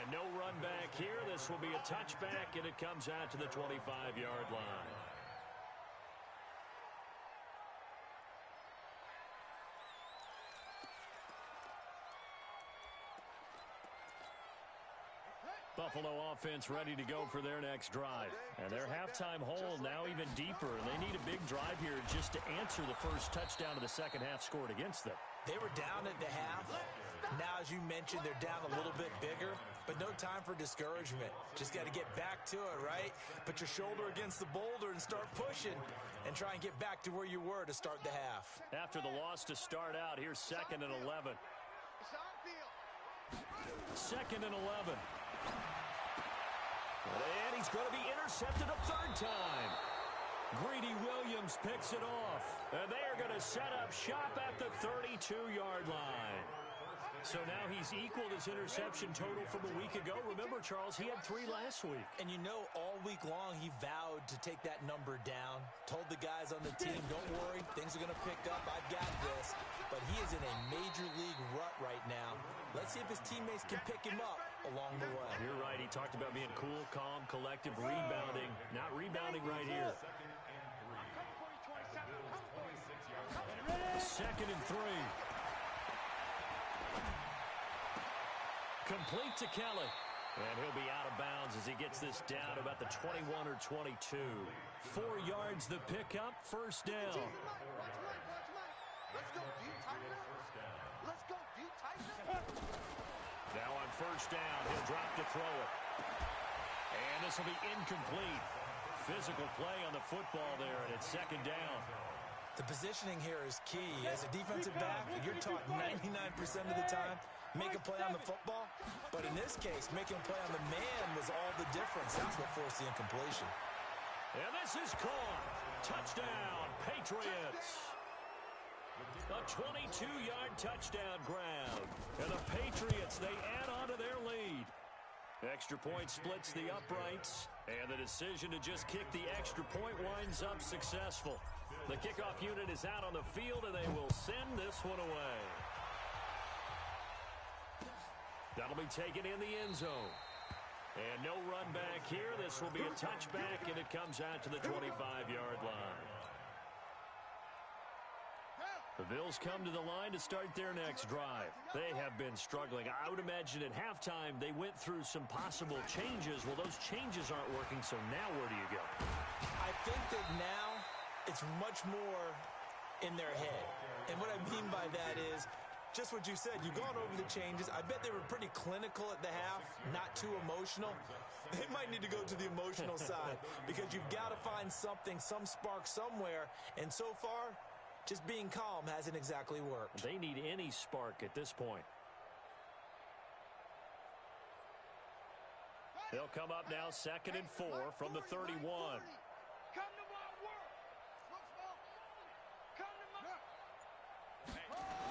And no run back here. This will be a touchback, and it comes out to the 25-yard line. Buffalo offense ready to go for their next drive. And their halftime hole now even deeper. And they need a big drive here just to answer the first touchdown of the second half scored against them. They were down at the half. Now, as you mentioned, they're down a little bit bigger, but no time for discouragement. Just got to get back to it, right? Put your shoulder against the boulder and start pushing and try and get back to where you were to start the half. After the loss to start out, here's 2nd and 11. 2nd and 11. And he's going to be intercepted a third time. Greedy Williams picks it off. And they are going to set up shop at the 32-yard line. So now he's equaled his interception total from a week ago. Remember, Charles, he had 3 last week. And you know, all week long he vowed to take that number down. Told the guys on the team, don't worry, things are going to pick up. I've got this. But he is in a major league rut right now. Let's see if his teammates can pick him up along the way. You're right. He talked about being cool, calm, collective, rebounding. Not rebounding right here. 2nd and 3. Complete to Kelly. And he'll be out of bounds as he gets this down about the 21 or 22. 4 yards the pickup, first down. Let's go. Do you tighten up? Let's go. Do you tighten up? Now on first down, he'll drop to throw it. And this will be incomplete. Physical play on the football there, and it's 2nd down. The positioning here is key. As a defensive back, you're taught 99% of the time, make a play on the football. But in this case, making a play on the man was all the difference. That's what forced the incompletion. And this is caught. Touchdown, Patriots. A 22-yard touchdown grab. And the Patriots, they add on to their lead. Extra point splits the uprights, and the decision to just kick the extra point winds up successful. The kickoff unit is out on the field, and they will send this one away. That'll be taken in the end zone. And no run back here. This will be a touchback, and it comes out to the 25-yard line. The Bills come to the line to start their next drive. They have been struggling. I would imagine at halftime they went through some possible changes. Well, those changes aren't working, so now where do you go? I think that now it's much more in their head. And what I mean by that is just what you said. You've gone over the changes. I bet they were pretty clinical at the half, not too emotional. They might need to go to the emotional side because you've got to find something, some spark somewhere. And so far, just being calm hasn't exactly worked. They need any spark at this point. They'll come up now 2nd and 4 from the 31. Come to my work.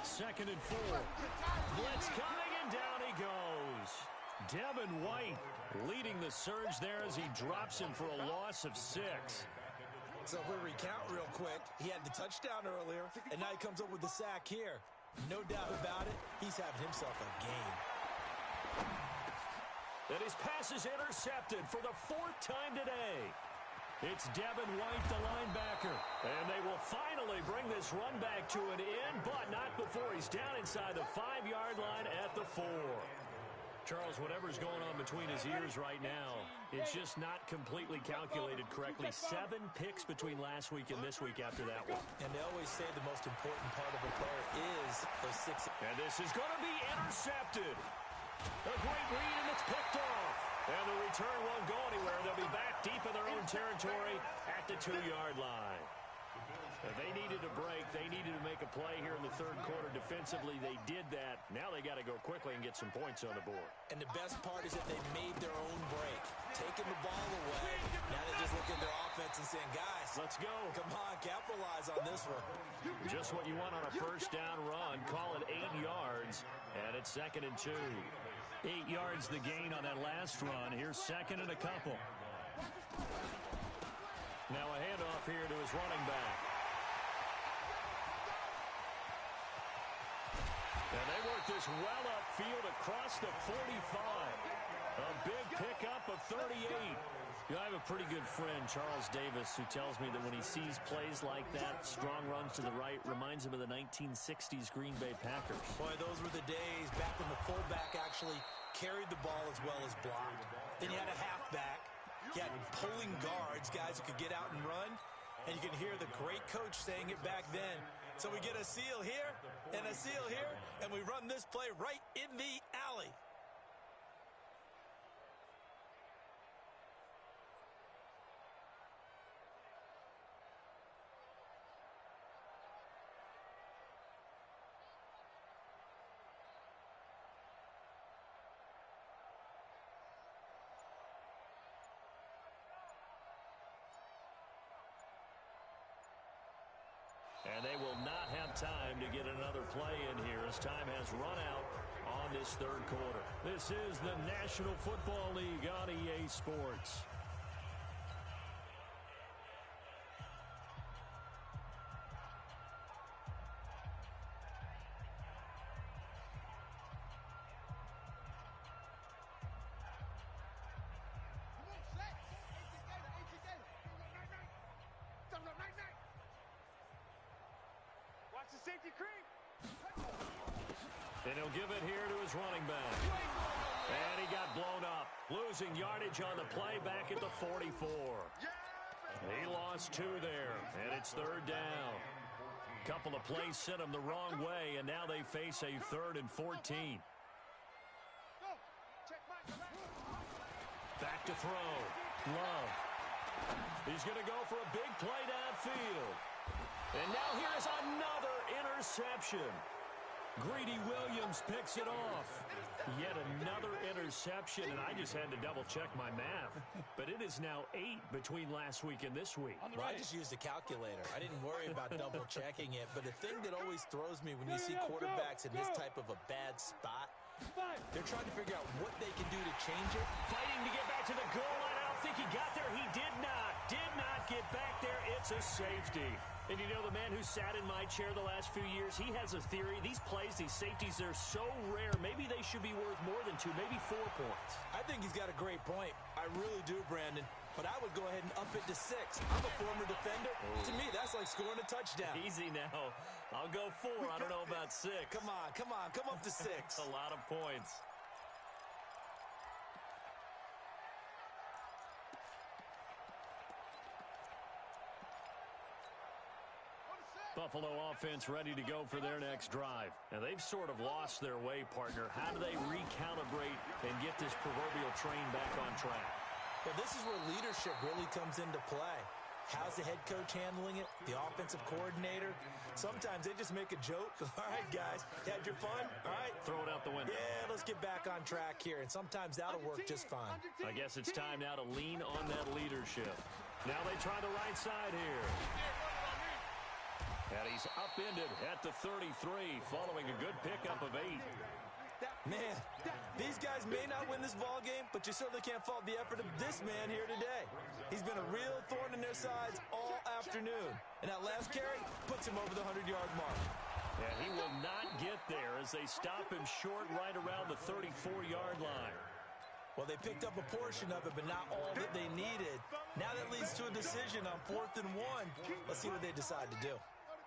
2nd and 4. Blitz coming, and down he goes. Devin White leading the surge there as he drops him for a loss of 6. So if we recount real quick, he had the touchdown earlier, and now he comes up with the sack here. No doubt about it, he's having himself a game. And his pass is intercepted for the 4th time today. It's Devin White, the linebacker. And they will finally bring this run back to an end, but not before he's down inside the 5-yard line at the 4. Charles, whatever's going on between his ears right now, it's just not completely calculated correctly. 7 picks between last week and this week after that one. And they always say the most important part of a player is those 6. And this is going to be intercepted. A great read, and it's picked off. And the return won't go anywhere. They'll be back deep in their own territory at the 2-yard line. And they needed a break. They needed to make a play here in the 3rd quarter. Defensively, they did that. Now they got to go quickly and get some points on the board. And the best part is that they made their own break, taking the ball away. Now they just look at their offense and saying, guys, let's go. Come on, capitalize on this one. Just what you want on a first down run. Call it 8 yards, and it's 2nd and 2. 8 yards the gain on that last run. Here's 2nd and a couple. Now a handoff here to his running back. And they work this well upfield across the 45. A big pickup of 38. You know, I have a pretty good friend, Charles Davis, who tells me that when he sees plays like that, strong runs to the right, reminds him of the 1960s Green Bay Packers. Boy, those were the days back when the fullback actually carried the ball as well as blocked. Then you had a halfback. You had pulling guards, guys who could get out and run. And you can hear the great coach saying it back then. So we get a seal here and a seal here, and we run this play right in the alley. And they will not have time to get another play in here as time has run out on this third quarter. This is the National Football League on EA Sports. And he'll give it here to his running back. And he got blown up. Losing yardage on the play back at the 44. He lost 2 there, and it's third down. Couple of plays sent him the wrong way, and now they face a 3rd and 14. Back to throw. Love. He's going to go for a big play downfield. And now here's another interception. Greedy Williams picks it off. Yet another interception, and I just had to double-check my math. But it is now 8 between last week and this week. Well, I just used a calculator. I didn't worry about double-checking it. But the thing that always throws me when you see quarterbacks in this type of a bad spot, they're trying to figure out what they can do to change it. Fighting to get back to the goal line. I don't think he got there. He did not. Did not get back there. It's a safety. And you know, the man who sat in my chair the last few years, he has a theory. These plays, these safeties, they're so rare. Maybe they should be worth more than 2, maybe 4 points. I think he's got a great point. I really do, Brandon. But I would go ahead and up it to 6. I'm a former defender. To me, that's like scoring a touchdown. Easy now. I'll go 4. I don't know about 6. Come on. Come up to 6. A lot of points. Buffalo offense ready to go for their next drive. And they've sort of lost their way, partner. How do they recalibrate and get this proverbial train back on track? Well, this is where leadership really comes into play. How's the head coach handling it? The offensive coordinator? Sometimes they just make a joke. All right, guys, had your fun? All right. Throw it out the window. Yeah, let's get back on track here. And sometimes that'll work just fine. I guess it's time now to lean on that leadership. Now they try the right side here. And he's upended at the 33 following a good pickup of 8. Man, these guys may not win this ball game, but you certainly can't fault the effort of this man here today. He's been a real thorn in their sides all afternoon. And that last carry puts him over the 100-yard mark. And he will not get there as they stop him short right around the 34-yard line. Well, they picked up a portion of it, but not all that they needed. Now that leads to a decision on 4th and 1. Let's see what they decide to do.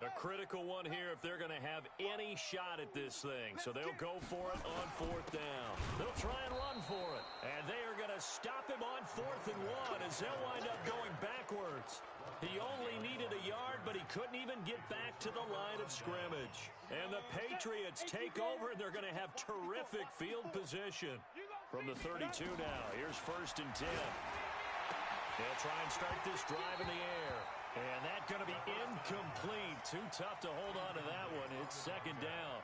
A critical one here if they're going to have any shot at this thing. So they'll go for it on 4th down. They'll try and run for it. And they are going to stop him on 4th and 1 as they'll wind up going backwards. He only needed a yard, but he couldn't even get back to the line of scrimmage. And the Patriots take over, and they're going to have terrific field position. From the 32 now, here's 1st and 10. They'll try and start this drive in the air. And that's going to be incomplete. Too tough to hold on to that one. It's 2nd down.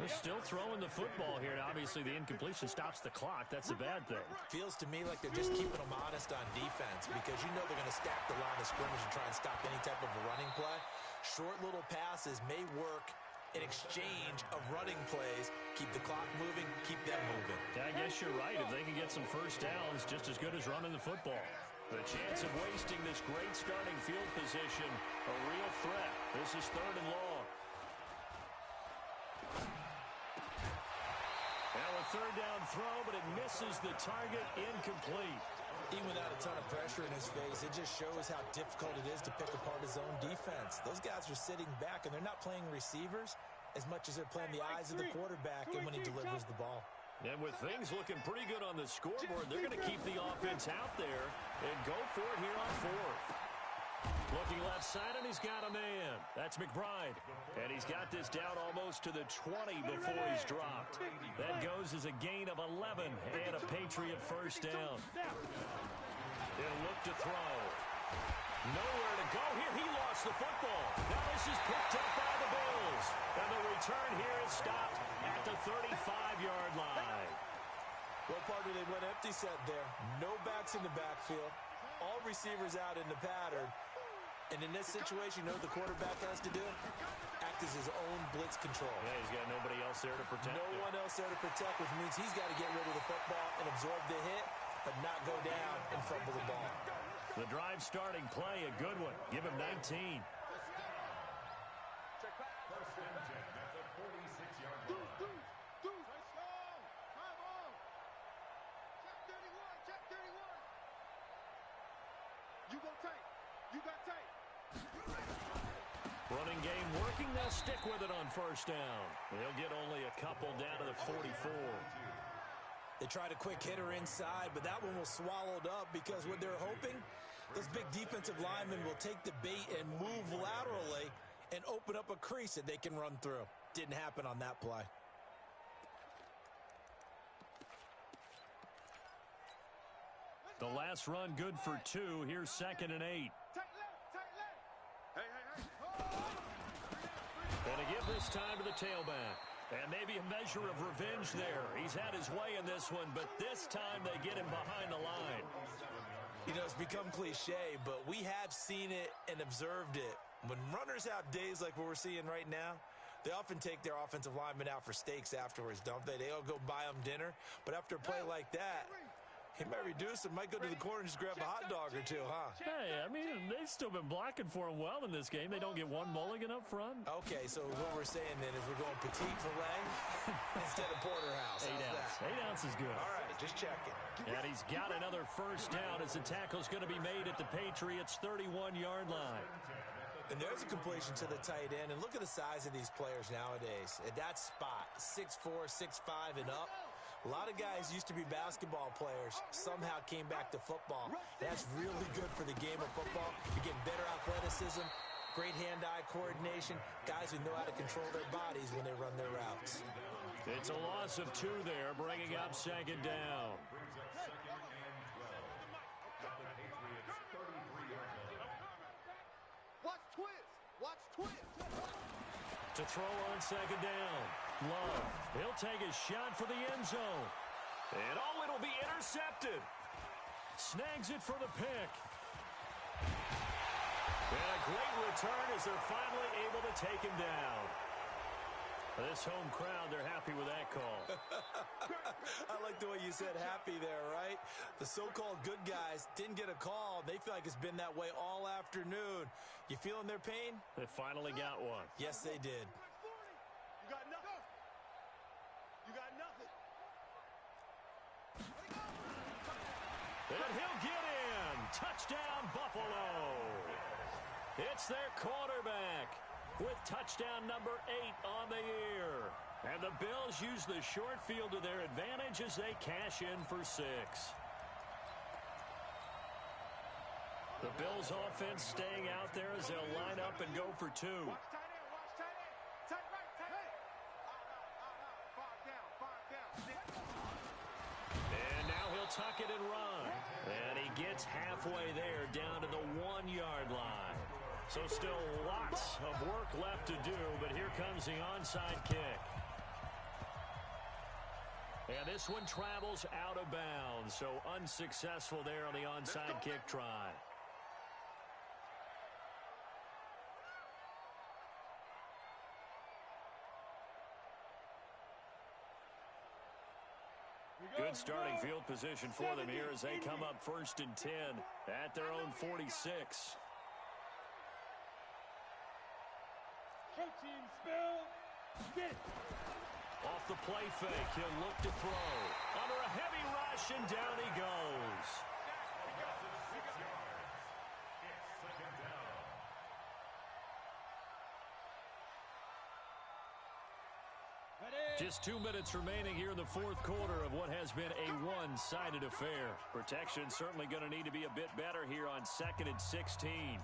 They're still throwing the football here. And obviously, the incompletion stops the clock. That's a bad thing. Feels to me like they're just keeping them honest on defense because you know they're going to stack the line of scrimmage and try and stop any type of a running play. Short little passes may work in exchange of running plays. Keep the clock moving, keep them moving. I guess you're right. If they can get some first downs, just as good as running the football. The chance of wasting this great starting field position, a real threat. This is 3rd and long. Now with third down throw, but it misses the target, incomplete. Even without a ton of pressure in his face, it just shows how difficult it is to pick apart his own defense. Those guys are sitting back, and they're not playing receivers as much as they're playing the eyes of the quarterback and when he delivers the ball. And with things looking pretty good on the scoreboard, they're going to keep the offense out there and go for it here on fourth. Looking left side, and he's got a man. That's McBride. And he's got this down almost to the 20 before he's dropped. That goes as a gain of 11 and a Patriot first down. He'll look to throw. Nowhere to go here. He lost the football. Now this is picked up by the Bills. And the return here is stopped at the 35-yard line. Well, partner, they went empty set there. No backs in the backfield. All receivers out in the pattern. And in this situation, you know what the quarterback has to do? Act as his own blitz control. Yeah, he's got nobody else there to protect. No one else there to protect, which means he's got to get rid of the football and absorb the hit, but not go down and fumble the ball. The drive starting play, a good one. Give him 19. Running game working. They'll stick with it on first down. They'll get only a couple down to the 44. They tried a quick hitter inside, but that one was swallowed up because what they're hoping, those big defensive linemen will take the bait and move laterally and open up a crease that they can run through. Didn't happen on that play. The last run good for 2. Here's 2nd and 8. And a give this time to the tailback. And maybe a measure of revenge there. He's had his way in this one, but this time they get him behind the line. You know, it's become cliche, but we have seen it and observed it. When runners have days like what we're seeing right now, they often take their offensive linemen out for steaks afterwards, don't they? They all go buy them dinner. But after a play like that, he might reduce it, might go to the corner and just grab a hot dog or two, huh? Hey, I mean, they've still been blocking for him well in this game. They don't get one mulligan up front. Okay, so what we're saying then is we're going petite filet instead of porterhouse. 8 ounce. 8 ounce is good. All right, just checking. And he's got another first down as the tackle's going to be made at the Patriots' 31-yard line. And there's a completion to the tight end. And look at the size of these players nowadays. At that spot, 6'4", 6'5", and up. A lot of guys used to be basketball players, somehow came back to football. That's really good for the game of football. You get better athleticism, great hand-eye coordination, guys who know how to control their bodies when they run their routes. It's a loss of 2 there, bringing up 2nd down. Watch twist. Watch twist. To throw on 2nd down. Love. He'll take a shot for the end zone. And it'll be intercepted. Snags it for the pick. And a great return as they're finally able to take him down. This home crowd, they're happy with that call. I like the way you said happy there, right? The so-called good guys didn't get a call. They feel like it's been that way all afternoon. You feeling their pain? They finally got one. Yes, they did. You got nothing. You got nothing. And he'll get in. Touchdown, Buffalo. It's their quarterback with touchdown number 8 on the year. And the Bills use the short field to their advantage as they cash in for 6. The Bills offense staying out there as they'll line up and go for 2. Watch tight end. Watch tight end. Tight right. Tight end. Far down. Far down. And now he'll tuck it and run. And he gets halfway there down to the 1-yard line. So still lots of work left to do, but here comes the onside kick. And this one travels out of bounds, so unsuccessful there on the onside kick try. Good starting field position for them here as they come up 1st and 10 at their own 46. Off the play fake, he'll look to throw. Under a heavy rush, and down he goes. Just 2 minutes remaining here in the fourth quarter of what has been a one-sided affair. Protection certainly going to need to be a bit better here on 2nd and 16.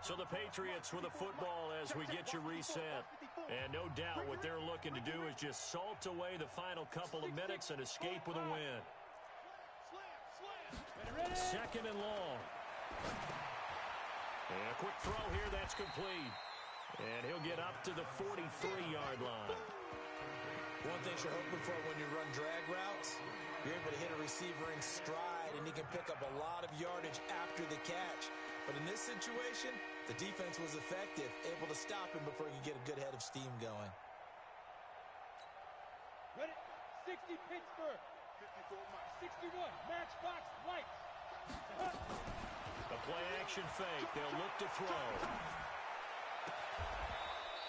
So the Patriots with a football as we get you reset. And no doubt what they're looking to do is just salt away the final couple of minutes and escape with a win. 2nd and long. And a quick throw here, that's complete. And he'll get up to the 43-yard line. One thing you're hoping for when you run drag routes, you're able to hit a receiver in stride, and he can pick up a lot of yardage after the catch. But in this situation, the defense was effective, able to stop him before he could get a good head of steam going. Ready? 60 Pittsburgh. 61 matchbox lights. A play-action fake. They'll look to throw.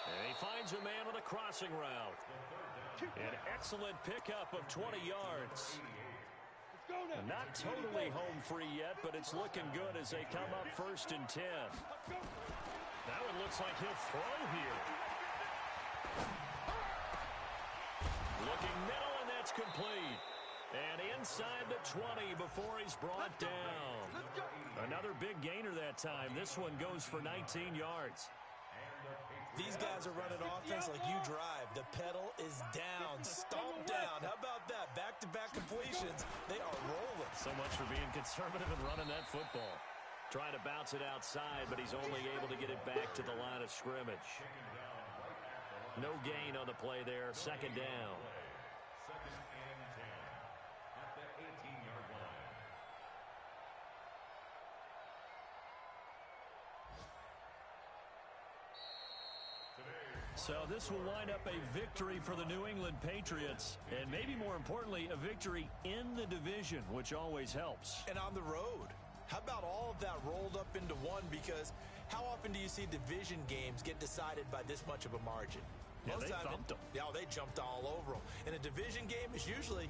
And he finds a man on a crossing route. An excellent pickup of 20 yards. Not totally home free yet, but it's looking good as they come up 1st and 10. Now it looks like he'll throw here. Looking middle, and that's complete. And inside the 20 before he's brought down. Another big gainer that time. This one goes for 19 yards. These guys are running offense like you drive. The pedal is down, stomp down. How about that? Back-to-back completions. They are rolling. So much for being conservative and running that football. Trying to bounce it outside, but he's only able to get it back to the line of scrimmage. No gain on the play there. 2nd down. So this will wind up a victory for the New England Patriots, and maybe more importantly, a victory in the division, which always helps. And on the road. How about all of that rolled up into one? Because how often do you see division games get decided by this much of a margin? Yeah, they thumped them. Yeah, they jumped all over them. And a division game is usually